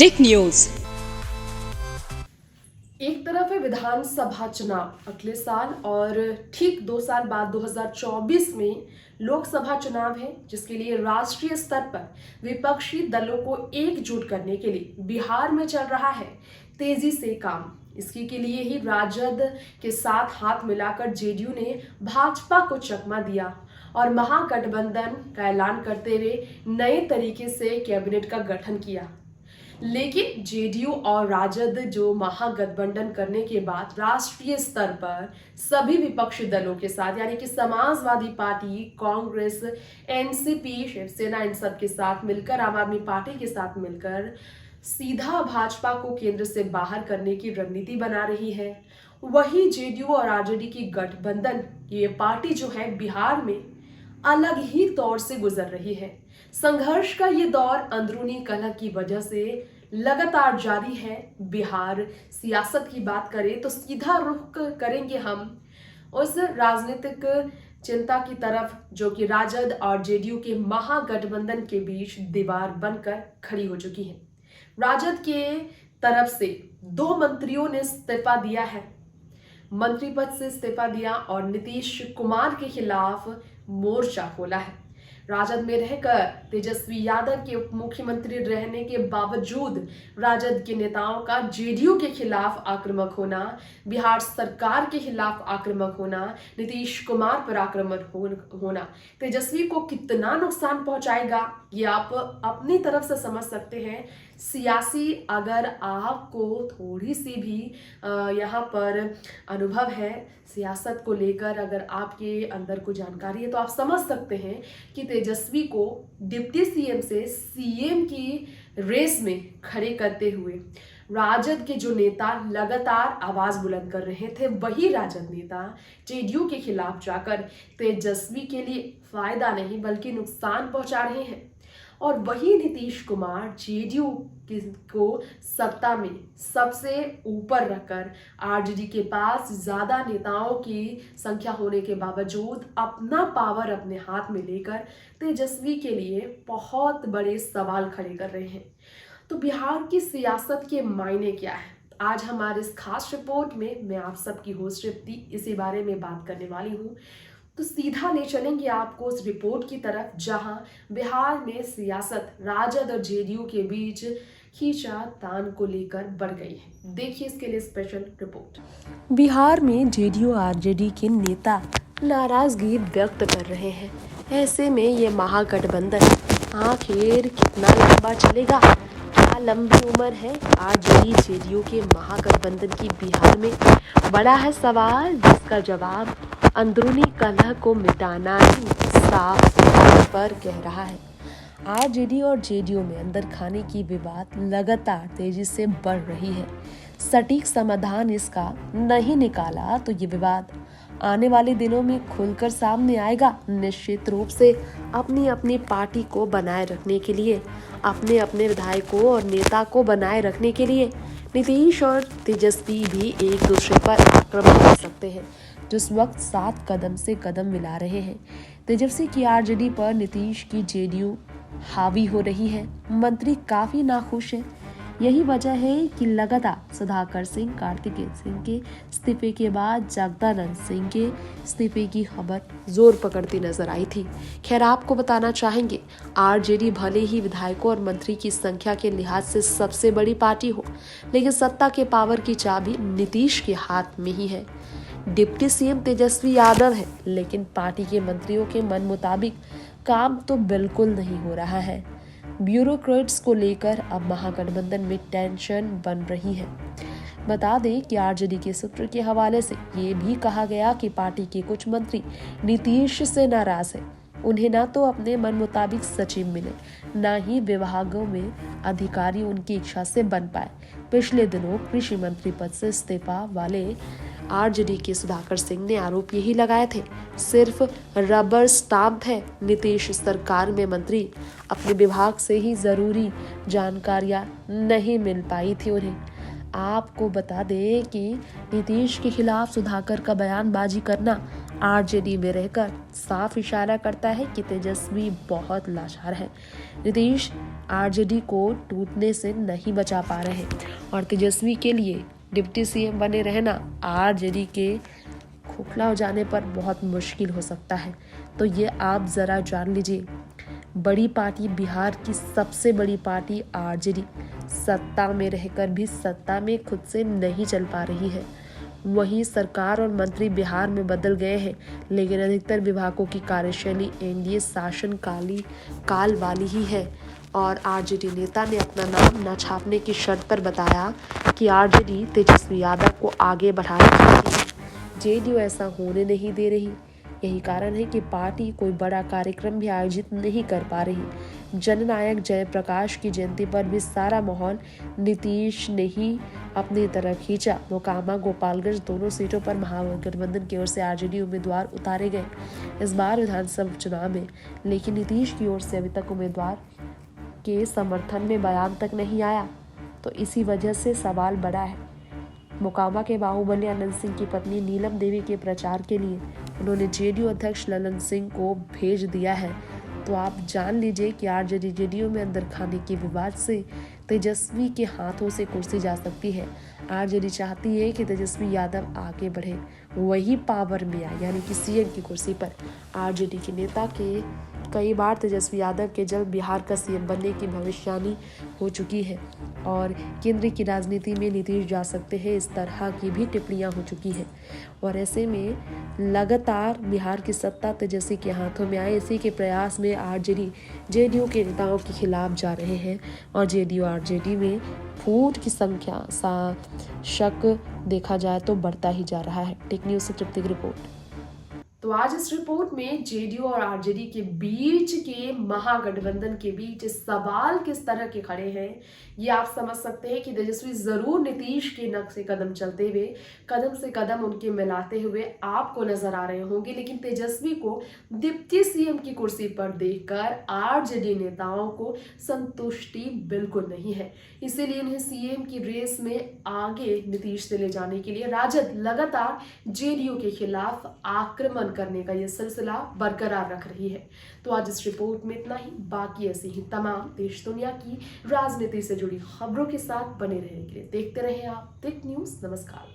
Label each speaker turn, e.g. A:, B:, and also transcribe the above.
A: Dick news.
B: एक तरफ है विधानसभा चुनाव अगले साल और ठीक 2 साल बाद 2024 में लोकसभा चुनाव है, जिसके लिए राष्ट्रीय स्तर पर विपक्षी दलों को एकजुट करने के लिए बिहार में चल रहा है तेजी से काम। इसके के लिए ही राजद के साथ हाथ मिलाकर जेडीयू ने भाजपा को चकमा दिया और महागठबंधन का ऐलान करते हुए नए तरीके से कैबिनेट का गठन किया। लेकिन जेडीयू और राजद जो महागठबंधन करने के बाद राष्ट्रीय स्तर पर सभी विपक्षी दलों के साथ, यानी कि समाजवादी पार्टी, कांग्रेस, एनसीपी, शिवसेना, इन सब के साथ मिलकर, आम आदमी पार्टी के साथ मिलकर सीधा भाजपा को केंद्र से बाहर करने की रणनीति बना रही है। वही जेडीयू और आरजेडी की गठबंधन ये पार्टी जो है बिहार में अलग ही दौर से गुजर रही है। संघर्ष का ये दौर अंदरूनी कलह की वजह से लगातार जारी है। बिहार सियासत की बात करें तो सीधा रुख करेंगे हम उस राजनीतिक चिंता की तरफ जो कि राजद और जेडीयू के महागठबंधन के बीच दीवार बनकर खड़ी हो चुकी है। राजद के तरफ से 2 मंत्रियों ने इस्तीफा दिया है, मंत्री पद से इस्तीफा दिया और नीतीश कुमार के खिलाफ मोर्चा खोला है। राजद में रहकर तेजस्वी यादव के उप मुख्यमंत्री रहने के बावजूद राजद के नेताओं का जेडीयू के खिलाफ आक्रामक होना, बिहार सरकार के खिलाफ आक्रामक होना, नीतीश कुमार पर आक्रामक होना तेजस्वी को कितना नुकसान पहुंचाएगा ये आप अपनी तरफ से समझ सकते हैं। सियासी अगर आपको थोड़ी सी भी यहाँ पर अनुभव है सियासत को लेकर, अगर आपके अंदर कोई जानकारी है तो आप समझ सकते हैं कि तेजस्वी को डिप्टी सीएम से सीएम की रेस में खड़े करते हुए राजद के जो नेता लगातार आवाज बुलंद कर रहे थे, वही राजद नेता जेडीयू के खिलाफ जाकर तेजस्वी के लिए फायदा नहीं बल्कि नुकसान पहुंचा रहे हैं। और वही नीतीश कुमार जेडीयू को सत्ता में सबसे ऊपर रखकर आरजेडी के पास ज्यादा नेताओं की संख्या होने के बावजूद अपना पावर अपने हाथ में लेकर तेजस्वी के लिए बहुत बड़े सवाल खड़े कर रहे हैं। तो बिहार की सियासत के मायने क्या है, आज हमारे इस खास रिपोर्ट में मैं आप सबकी होस्ट रिप्ती इसी बारे में बात करने वाली हूँ। तो सीधा ले चलेंगे आपको उस रिपोर्ट की तरफ जहां बिहार में सियासत राजद और जेडीयू के बीच खींचातान को लेकर बढ़ गई है। देखिए इसके लिए स्पेशल रिपोर्ट। बिहार में जेडीयू आरजेडी के नेता नाराजगी व्यक्त कर रहे हैं। ऐसे में ये महागठबंधन आखिर कितना लंबा चलेगा? क्या लंबी उम्र है आरजेडी जेडीयू के महागठबंधन की बिहार में? बड़ा है सवाल जिसका जवाब अंदरूनी कलह को मिटाना ही साफ तौर पर कह रहा है। आरजेडी और जेडीयू में अंदर खाने की विवाद लगातार तेजी से बढ़ रही है। सटीक समाधान इसका नहीं निकाला तो ये विवाद आने वाले दिनों में खुलकर सामने आएगा। निश्चित रूप से अपनी अपनी पार्टी को बनाए रखने के लिए, अपने अपने विधायकों और नेता को बनाए रखने के लिए नीतीश और तेजस्वी भी एक दूसरे पर आक्रमण कर सकते हैं, जिस वक्त साथ कदम से कदम मिला रहे हैं। तेजस्वी की आरजेडी पर नीतीश की जेडीयू हावी हो रही है। मंत्री काफी नाखुश हैं। यही वजह है कि लगातार सुधाकर सिंह, कार्तिकेय सिंह के इस्तीफे के बाद जगदानंद सिंह के इस्तीफे की खबर जोर पकड़ती नजर आई थी। खैर, आपको बताना चाहेंगे आरजेडी भले ही विधायकों और मंत्री की संख्या के लिहाज से सबसे बड़ी पार्टी हो, लेकिन सत्ता के पावर की चाबी नीतीश के हाथ में ही है। डिप्टी सीएम तेजस्वी यादव है, लेकिन पार्टी के मंत्रियों के मन मुताबिक काम तो बिल्कुल नहीं हो रहा है। ब्यूरोक्रेट्स को लेकर अब महागठबंधन में टेंशन बन रही है। बता दें कि आरजेडी के सूत्र के हवाले से ये भी कहा गया कि पार्टी के कुछ मंत्री नीतीश से नाराज हैं। उन्हें ना तो अपने मन मुताबिक सचिव मिले, ना ही विभागों में अधिकारी उनकी इच्छा से बन पाए। पिछले दिनों कृषि मंत्री पद से इस्तीफा वाले आरजेडी के सुधाकर सिंह ने आरोप यही लगाए थे, सिर्फ रबर स्टाम्प है। नीतीश सरकार में मंत्री अपने विभाग से ही जरूरी जानकारियां नहीं मिल पाई थी उन्हें। आपको बता दें कि नीतीश के खिलाफ सुधाकर का बयानबाजी करना आरजेडी में रहकर साफ इशारा करता है कि तेजस्वी बहुत लाचार है। नीतीश आरजेडी को टूटने से नहीं बचा पा रहे और तेजस्वी के लिए डिप्टी सीएम बने रहना आरजेडी के खोखला हो जाने पर बहुत मुश्किल हो सकता है। तो ये आप ज़रा जान लीजिए। बड़ी पार्टी, बिहार की सबसे बड़ी पार्टी आरजेडी सत्ता में रहकर भी सत्ता में खुद से नहीं चल पा रही है। वहीं सरकार और मंत्री बिहार में बदल गए हैं, लेकिन अधिकतर विभागों की कार्यशैली एनडीए शासन काल वाली ही है। और आरजेडी नेता ने अपना नाम न छापने की शर्त पर बताया कि आरजेडी तेजस्वी यादव को आगे बढ़ाना चाहती है। जेडीयू ऐसा होने नहीं दे रही। यही कारण है कि पार्टी कोई बड़ा कार्यक्रम भी आयोजित नहीं कर पा रही। जननायक जयप्रकाश की जयंती पर भी सारा माहौल नीतीश ने ही अपनी तरफ खींचा। मोकामा, गोपालगंज दोनों सीटों पर महागठबंधन की ओर से आरजेडी उम्मीदवार उतारे गए इस बार विधानसभा चुनाव में, लेकिन नीतीश की ओर से अभी तक उम्मीदवार के समर्थन में बयान तक नहीं आया। तो इसी वजह से सवाल बड़ा है। मोकामा के बाहुबली आनंद सिंह की पत्नी नीलम देवी के प्रचार के लिए उन्होंने जेडीयू अध्यक्ष ललन सिंह को भेज दिया है। तो आप जान लीजिए कि आरजेडी जेडीयू में अंदर खाने के विवाद से तेजस्वी के हाथों से कुर्सी जा सकती है। आरजेडी चाहती है कि तेजस्वी यादव आगे बढ़े, वही पावर में आए, यानी कि सीएम की कुर्सी पर। आरजेडी के नेता के कई बार तेजस्वी यादव के जल्द बिहार का सीएम बनने की भविष्यवाणी हो चुकी है और केंद्र की राजनीति में नीतीश जा सकते हैं, इस तरह की भी टिप्पणियां हो चुकी हैं। और ऐसे में लगातार बिहार की सत्ता तेजस्वी के हाथों में आए, इसी के प्रयास में आरजेडी जेडीयू के नेताओं के खिलाफ जा रहे हैं और जेडीयू आरजेडी में फूट की संख्या शक देखा जाए तो बढ़ता ही जा रहा है। टेक न्यूज़ से तृप्ति की रिपोर्ट। तो आज इस रिपोर्ट में जेडीयू और आरजेडी के बीच के महागठबंधन के बीच सवाल किस तरह के खड़े हैं, ये आप समझ सकते हैं कि तेजस्वी जरूर नीतीश के नक्शे कदम चलते हुए कदम से कदम उनके मिलाते हुए आपको नजर आ रहे होंगे, लेकिन तेजस्वी को डिप्टी सीएम की कुर्सी पर देखकर आरजेडी नेताओं को संतुष्टि बिल्कुल नहीं है। इसीलिए उन्हें सीएम की रेस में आगे नीतीश से ले जाने के लिए राजद लगातार जेडीयू के खिलाफ आक्रमण करने का यह सिलसिला बरकरार रख रही है। तो आज इस रिपोर्ट में इतना ही। बाकी ऐसी ही तमाम देश दुनिया की राजनीति से जुड़ी खबरों के साथ बने रहने के लिए देखते रहे आप टेक न्यूज़। नमस्कार।